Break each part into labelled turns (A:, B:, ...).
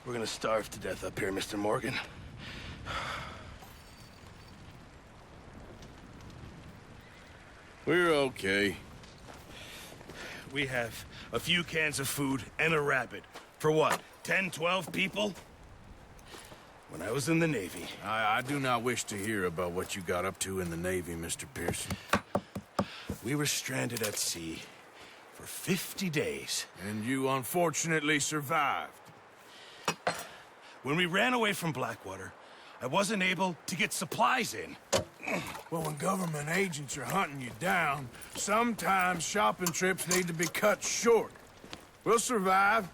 A: We're gonna starve to death up here, Mr. Morgan.
B: We're okay.
A: We have a few cans of food and a rabbit. For what, 10, 12 people? When I was in the Navy...
B: I do not wish to hear about what you got up to in the Navy, Mr. Pearson.
A: We were stranded at sea for 50 days.
B: And you unfortunately survived.
A: When we ran away from Blackwater, I wasn't able to get supplies in.
B: Well, when government agents are hunting you down, sometimes shopping trips need to be cut short. We'll survive.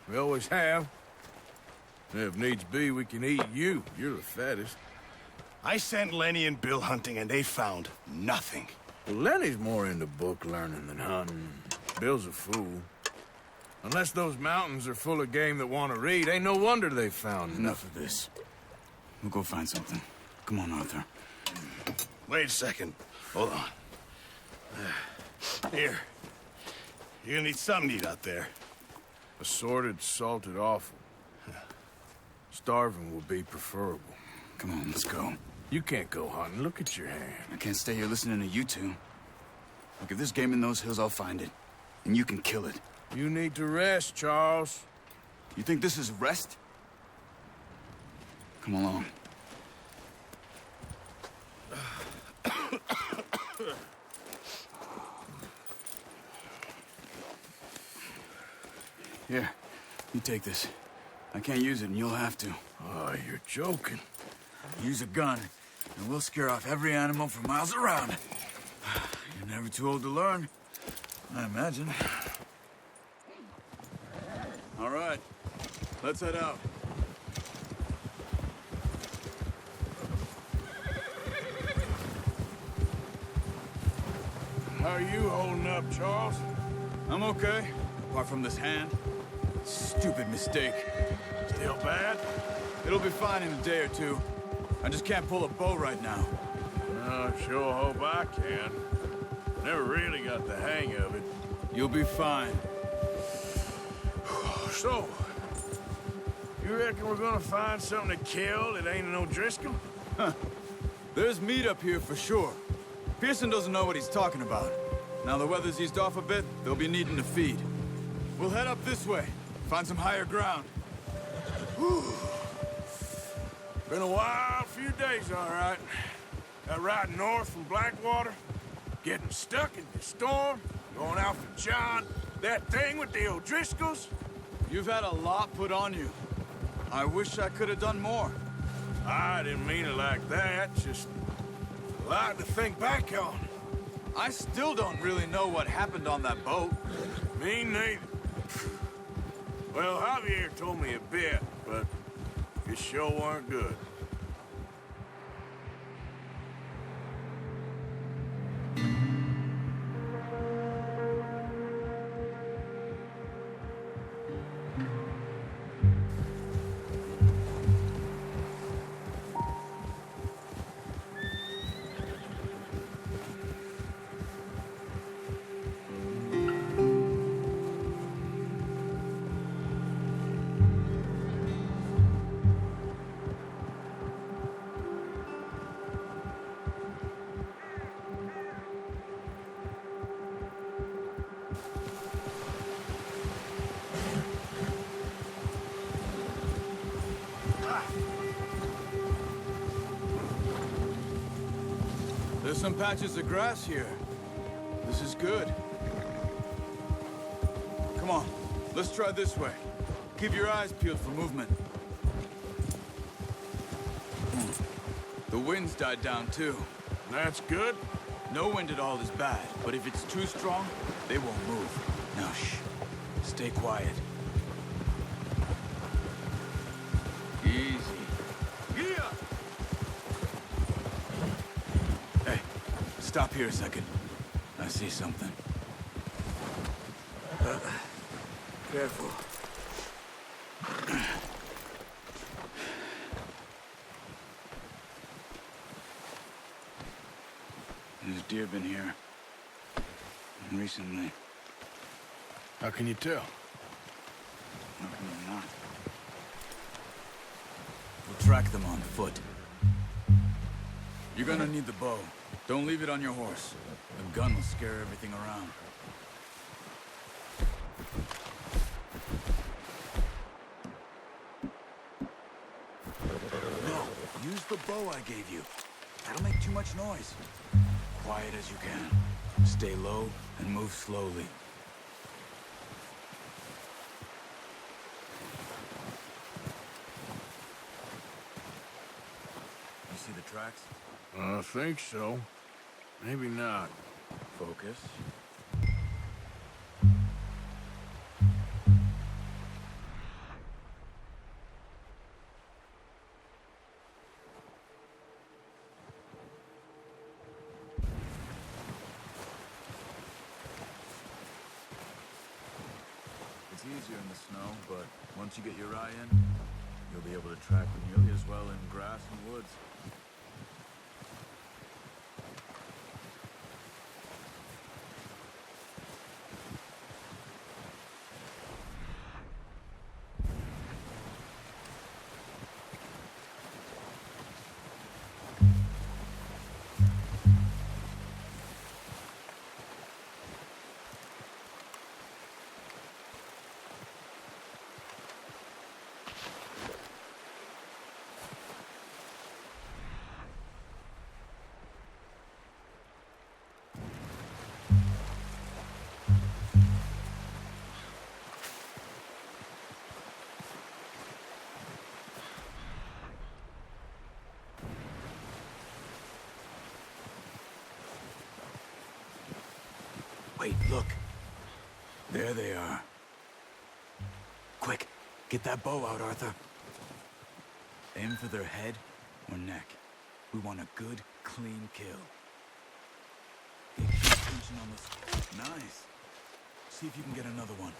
B: We always have. And if needs be, we can eat you. You're the fattest.
A: I sent Lenny and Bill hunting, and they found nothing.
B: Well, Lenny's more into book learning than hunting. Bill's a fool. Unless those mountains are full of game that want to read, ain't no wonder they found
C: Enough of this. We'll go find something. Come on, Arthur.
A: Wait a second. Hold on. Here. You're gonna need something to eat out there.
B: Assorted, salted offal. Starving will be preferable.
C: Come on, let's go.
B: You can't go hunting. Look at your hand.
C: I can't stay here listening to you two. Look, if there's game in those hills, I'll find it. And you can kill it.
B: You need to rest, Charles.
C: You think this is rest? Come along. Here, you take this. I can't use it, and you'll have to.
B: Oh, you're joking.
C: Use a gun, and we'll scare off every animal for miles around. You're never too old to learn, I imagine. All right, let's head out.
B: How are you holding up, Charles?
C: I'm okay, apart from this hand. Stupid mistake.
B: Still bad?
C: It'll be fine in a day or two. I just can't pull a bow right now.
B: I sure hope I can. Never really got the hang of it.
C: You'll be fine.
B: So, you reckon we're gonna find something to kill that ain't no Driscoll?
C: There's meat up here for sure. Pearson doesn't know what he's talking about. Now the weather's eased off a bit, they'll be needing to feed. We'll head up this way, find some higher ground.
B: Whew. Been a wild few days, all right. That ride north from Blackwater, getting stuck in the storm, going out for John, that thing with the O'Driscolls.
C: You've had a lot put on you. I wish I could have done more.
B: I didn't mean it like that, just a lot to think back on.
C: I still don't really know what happened on that boat.
B: Me neither. Well, Javier told me a bit, but it sure weren't good.
C: There's some patches of grass here. This is good. Come on, let's try this way. Keep your eyes peeled for movement. The wind's died down too.
B: That's good.
C: No wind at all is bad, but if it's too strong, they won't move. Now shh, stay quiet. Easy.
B: Yeah.
C: Hey, stop here a second. I see something. Careful. There's deer been here. Recently.
B: How can you tell?
C: How can you not? track them on foot. You're gonna need the bow. Don't leave it on your horse. The gun will scare everything around. No, use the bow I gave you. That'll make too much noise. Quiet as you can. Stay low and move slowly. You see the tracks?
B: I think so. Maybe not.
C: Focus. It's easier in the snow, but once you get your eye in, you'll be able to track them nearly as well in grass and woods. Wait, look. There they are. Quick, get that bow out, Arthur. Aim for their head or neck. We want a good, clean kill. Get good tension on this. Nice. See if you can get another one.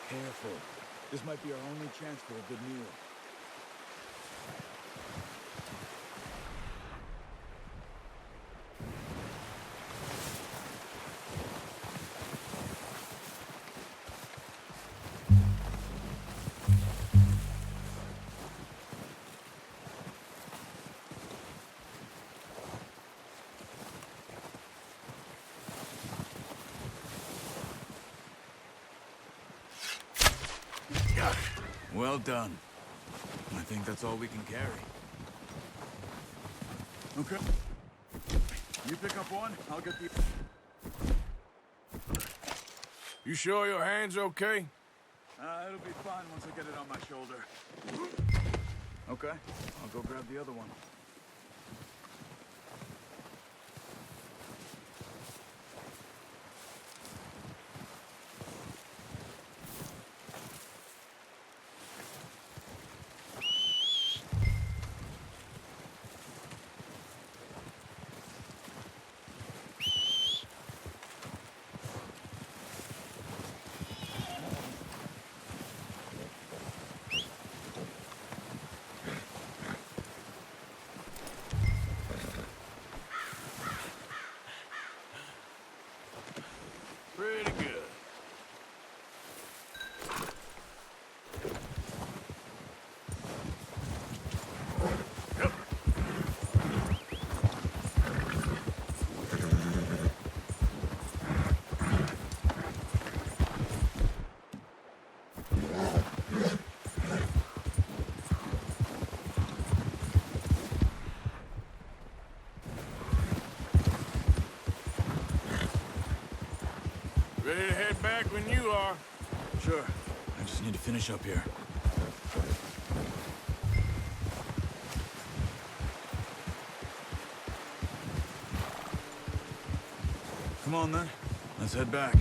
C: Careful. This might be our only chance for a good meal. Well done. I think that's all we can carry. Okay. You pick up one, I'll get the...
B: You sure your hand's okay?
C: It'll be fine once I get it on my shoulder. Okay, I'll go grab the other one.
B: back when you are.
C: Sure. I just need to finish up here. Come on, then. Let's head back.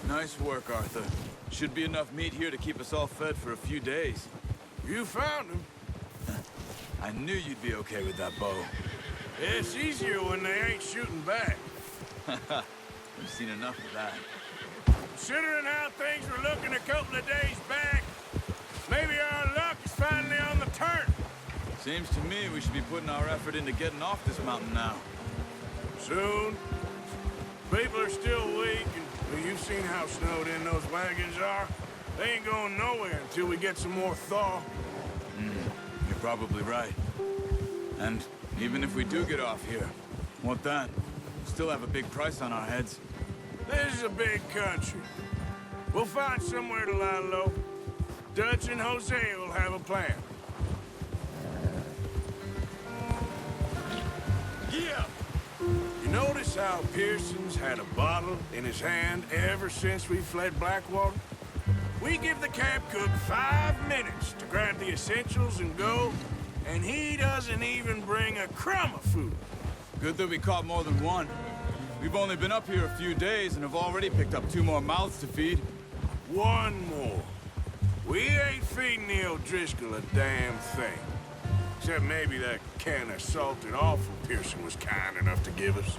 C: Nice work, Arthur. Should be enough meat here to keep us all fed for a few days.
B: You found him.
C: I knew you'd be okay with that bow.
B: It's easier when they ain't shooting back.
C: We've seen enough of that.
B: Considering how things were looking a couple of days back, maybe our luck is finally on the turn.
C: Seems to me we should be putting our effort into getting off this mountain now.
B: Soon. People are still weak, and well, you've seen how snowed in those wagons are. They ain't going nowhere until we get some more thaw.
C: You're probably right. And even if we do get off here, what then? Still have a big price on our heads.
B: This is a big country. We'll find somewhere to lie low. Dutch and Jose will have a plan. Yeah! You notice how Pearson's had a bottle in his hand ever since we fled Blackwater? We give the camp cook 5 minutes to grab the essentials and go, and he doesn't even bring a crumb of food.
C: Good that we caught more than one. We've only been up here a few days and have already picked up 2 more mouths to feed.
B: One more. We ain't feeding the O'Driscoll a damn thing. Except maybe that can of salted offal Pearson was kind enough to give us.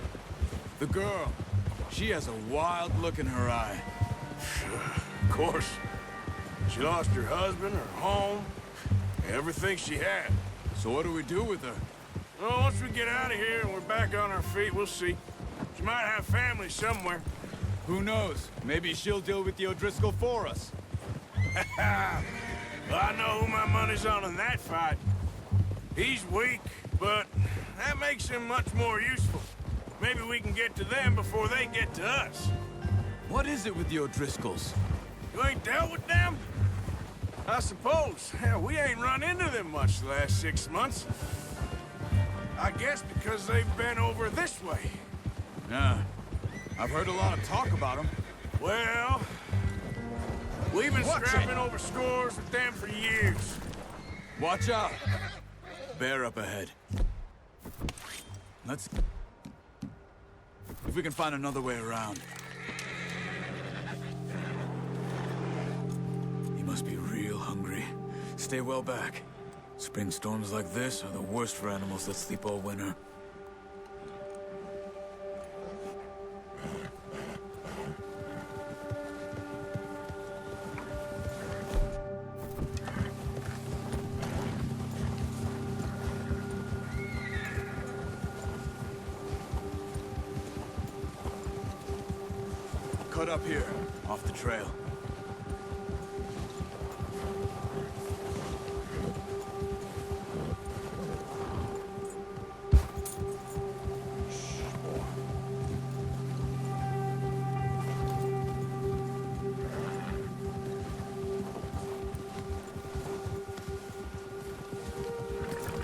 C: The girl, she has a wild look in her eye.
B: Of course. She lost her husband, her home, everything she had.
C: So what do we do with her?
B: Well, once we get out of here and we're back on our feet, we'll see. She might have family somewhere.
C: Who knows? Maybe she'll deal with the O'Driscoll for us.
B: Well, I know who my money's on in that fight. He's weak, but that makes him much more useful. Maybe we can get to them before they get to us.
C: What is it with the O'Driscolls?
B: You ain't dealt with them? I suppose. Hell, we ain't run into them much the last 6 months. I guess because they've been over this way.
C: Yeah. I've heard a lot of talk about them.
B: Well, we've been scrapping over scores with them for years.
C: Watch out! Bear up ahead. Let's... if we can find another way around. He must be real hungry. Stay well back. Spring storms like this are the worst for animals that sleep all winter. Cut up here, off the trail.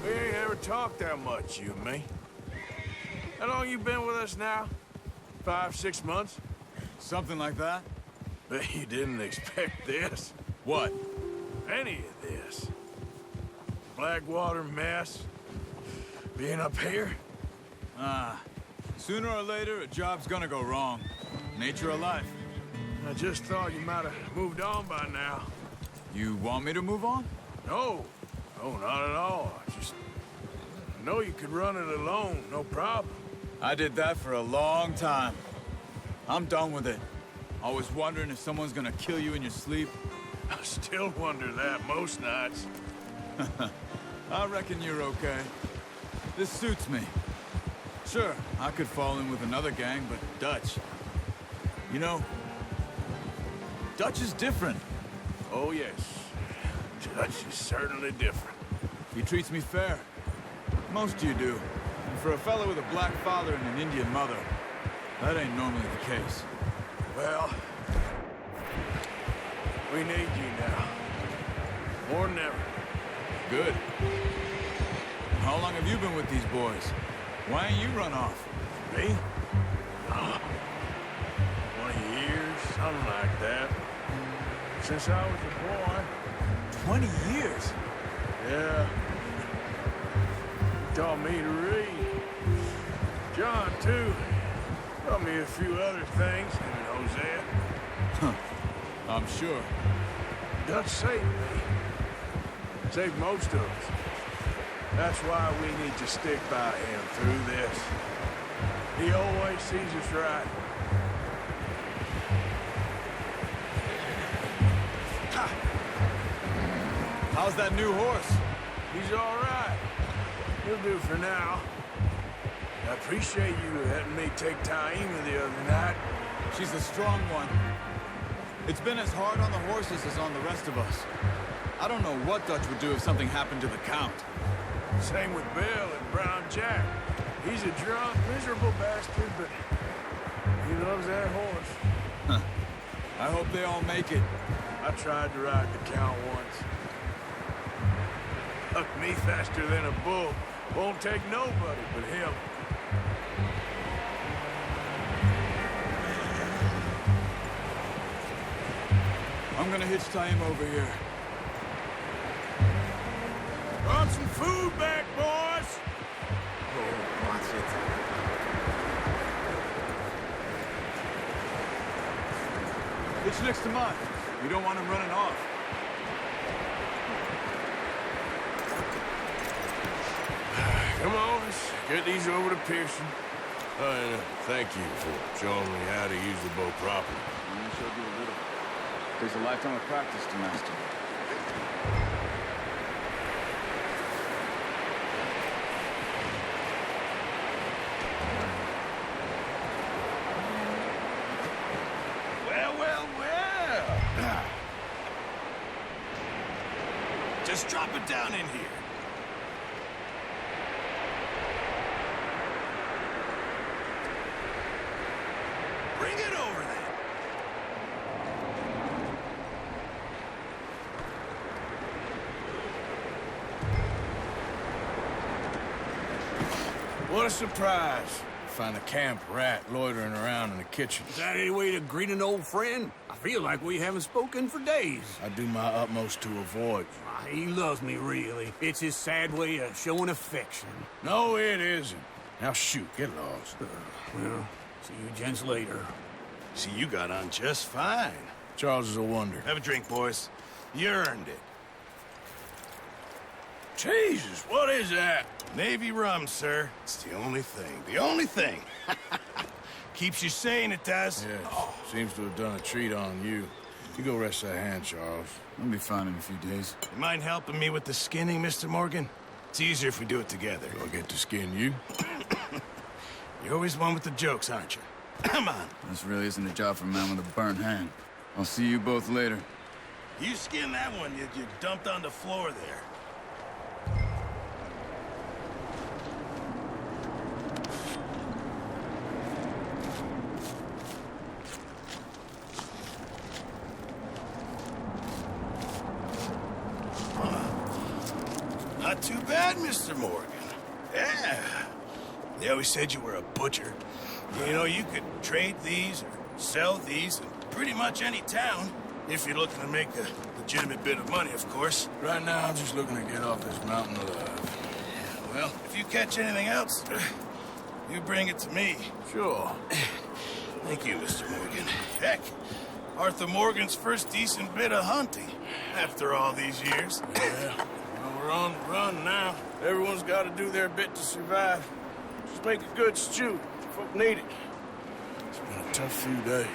B: We ain't ever talked that much, you and me. How long you been with us now? 5, 6 months?
C: Something like that?
B: Bet you didn't expect this.
C: What?
B: Any of this. Blackwater mess. Being up here.
C: Sooner or later, a job's gonna go wrong. Nature of life.
B: I just thought you might have moved on by now.
C: You want me to move on?
B: No. No, not at all. I know you could run it alone, no problem.
C: I did that for a long time. I'm done with it. Always wondering if someone's gonna kill you in your sleep.
B: I still wonder that most nights.
C: I reckon you're okay. This suits me. Sure, I could fall in with another gang, but Dutch... You know, Dutch is different.
B: Oh, yes. Dutch is certainly different.
C: He treats me fair. Most of you do. And for a fellow with a black father and an Indian mother, that ain't normally the case.
B: Well, we need you now. More than ever.
C: Good. How long have you been with these boys? Why ain't you run off?
B: Me? 20 years, something like that. Since I was a boy.
C: 20 years?
B: Yeah. He taught me to read. John, too. Taught me a few other things, him and Hosea.
C: Huh. I'm sure.
B: Dutch saved me. Saved most of us. That's why we need to stick by him through this. He always sees us right.
C: Ha! How's that new horse?
B: He's all right. He'll do for now. I appreciate you letting me take Taima the other night.
C: She's a strong one. It's been as hard on the horses as on the rest of us. I don't know what Dutch would do if something happened to the Count.
B: Same with Bill and Brown Jack. He's a drunk, miserable bastard, but he loves that horse.
C: Huh. I hope they all make it.
B: I tried to ride the Count once. Hucked me faster than a bull. Won't take nobody but him.
C: I'm gonna hitch Taima over here.
B: Brought some food back, boys!
C: Oh, watch it. It's next to mine. You don't want him running off.
B: Come on, let's get these over to Pearson. And thank you for showing me how to use the bow properly.
C: I showed you a little. Takes a lifetime of practice to master.
A: Well, well, well. Just drop it down in here. Bring it over then.
B: What a surprise. Find a camp rat loitering around in the kitchen.
D: Is that any way to greet an old friend? I feel like we haven't spoken for days.
B: I do my utmost to avoid you.
D: He loves me, really. It's his sad way of showing affection.
B: No, it isn't. Now shoot, get lost.
D: Well, see you gents later.
A: See, you got on just fine.
B: Charles is a wonder.
A: Have a drink, boys. You earned it.
B: Jesus, what is that?
A: Navy rum, sir. It's the only thing. The only thing. Keeps you sane, it does.
B: Yes, seems to have done a treat on you. You go rest that hand, Charles.
C: I'll be fine in a few days.
A: You mind helping me with the skinning, Mr. Morgan? It's easier if we do it together.
B: Do I get to skin you?
A: You're always one with the jokes, aren't you? Come on.
C: This really isn't a job for a man with a burnt hand. I'll see you both later.
A: You skinned that one you dumped on the floor there. Not too bad, Mr. Morgan. Yeah. They always said you were a butcher. You know, you could trade these or sell these in pretty much any town, if you're looking to make a legitimate bit of money, of course.
B: Right now, I'm just looking to get off this mountain alive.
A: Well, if you catch anything else, you bring it to me.
B: Sure.
A: Thank you, Mr. Morgan. Heck, Arthur Morgan's first decent bit of hunting after all these years.
B: Yeah. Well, we're on the run now. Everyone's got to do their bit to survive. Just make a good stew. Folk need it. It's been a tough few days.